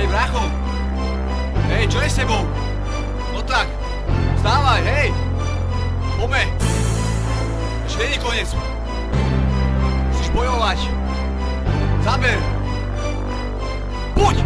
bracho! Hej, čo je s tebou? No tak, vstávaj, hej! Poďme! Ešte není koniec. Musíš bojovať. Zaber! Poď!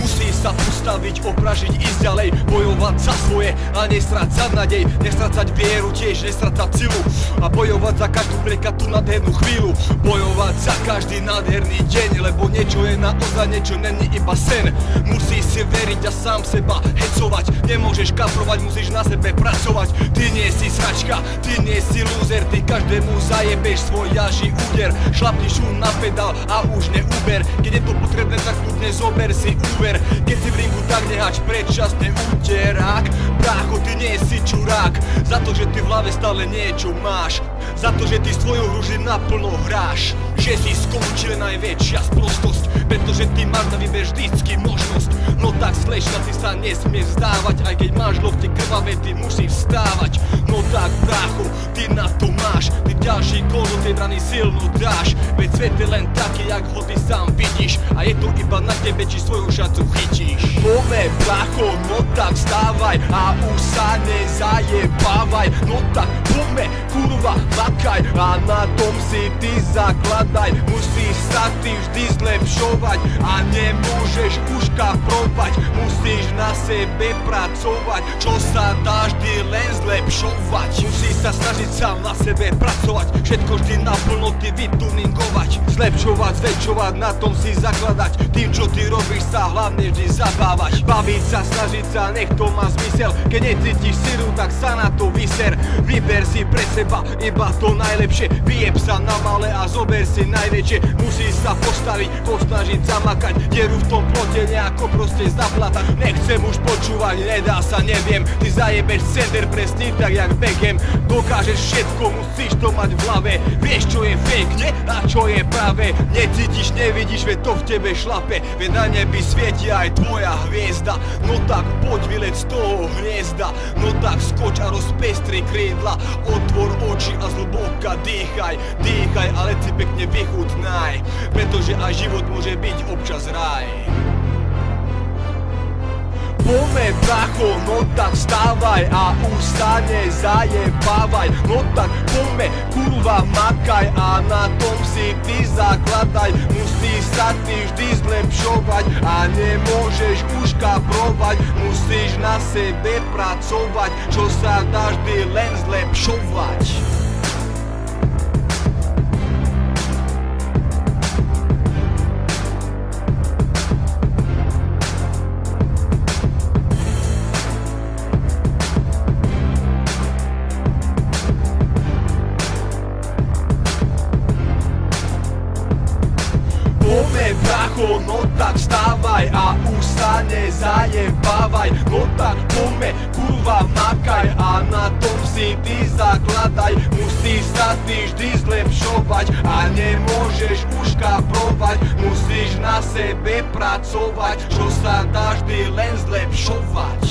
Musíš sa postaviť, opražiť, ísť ďalej, bojovať za svoje a nestrácať nádej, nestrácať vieru, tiež nestrácať silu a bojovať za každú prekatú nádhernú chvíľu, bojovať za každý nádherný deň, lebo niečo je naozaj, niečo není iba sen. Musíš si veriť a sám seba hecovať, nemôžeš kaprovať, musíš na sebe pracovať. Ty nie si sračka, ty nie si lúzer, ty každému zajebeš svoj jaží úder, šlapni šum na pedál a už neuber, keď je to potrebné, tak kľudne zober si úver. Keď si v ringu, tak nehač predčasne úterák. Brácho, ty nie si čurák, za to, že ty v hlave stále niečo máš, za to, že ty s tvojou hruži naplno hráš, že si skončil najväčšia sprostosť, pretože ty máš na výber vždycky možnosť. No tak slečna, ty sa nesmieš vzdávať, aj keď máš lokte krvavé, ty musíš vstávať. No tak brácho, ty na to máš, ty ďalší gól do tej brany silno dáš, veď svet je len taký, jak ho ty sám vidíš, a je to iba na tebe, či svoju šancu chytíš. Poďme brácho, no tak vstávaj a už sa nezajebávaj, no tak poďme, kurva, makaj a na tom si ty zakladaj. Musíš sa ty vždy zlepšovať a nemôžeš už kaprovať, musíš na sebe pracovať, čo sa dá vždy len zlepšovať. Musíš sa snažiť sám na sebe pracovať, všetko vždy naplno ty vytuningovať, zlepšovať, zväčšovať, na tom si zakladať, tým čo ty robíš sa hlavne vždy zabávať, baviť sa, snažiť sa, nech to má zmysel, keď necítiš silu, tak sa na to vyser, vyber si pre seba iba to najlepšie, vyjeb sa na malé a zober si najväčšie. Musíš sa postaviť, posnažiť zamakať, dieru v tom plote nejako proste zaplatať. Nechcem už počúvať, nedá sa, neviem, ty zajebeš sender presne tak jak Beckham, dokážeš všetko, musíš to mať v hlave, vieš čo je fake, nie? A čo je práve, necítiš, nevidíš, veď to v tebe šlape, veď na nebi svieti aj tvoja hviezda. No tak poď vyleť z toho hniezda, no tak skoč a rozpestri krídla, otvor oči a zhlboka dýchaj, dýchaj, ale si pekne vychutnaj, pretože aj život môže byť občas raj. Poďme brácho, no tak vstávaj a už sa nezajebávaj, no tak poďme, kurva, makaj a na tom si ty zakladaj. Musíš sa ty vždy zlepšovať a nemôžeš už kaprovať, musíš na sebe pracovať, čo sa dá vždy len zlepšovať. Brácho, no tak vstávaj a už sa nezajebávaj, no tak poďme, kurva, makaj a na tom si ty zakladaj. Musíš sa ty vždy zlepšovať a nemôžeš už kaprovať, musíš na sebe pracovať, čo sa dá vždy len zlepšovať.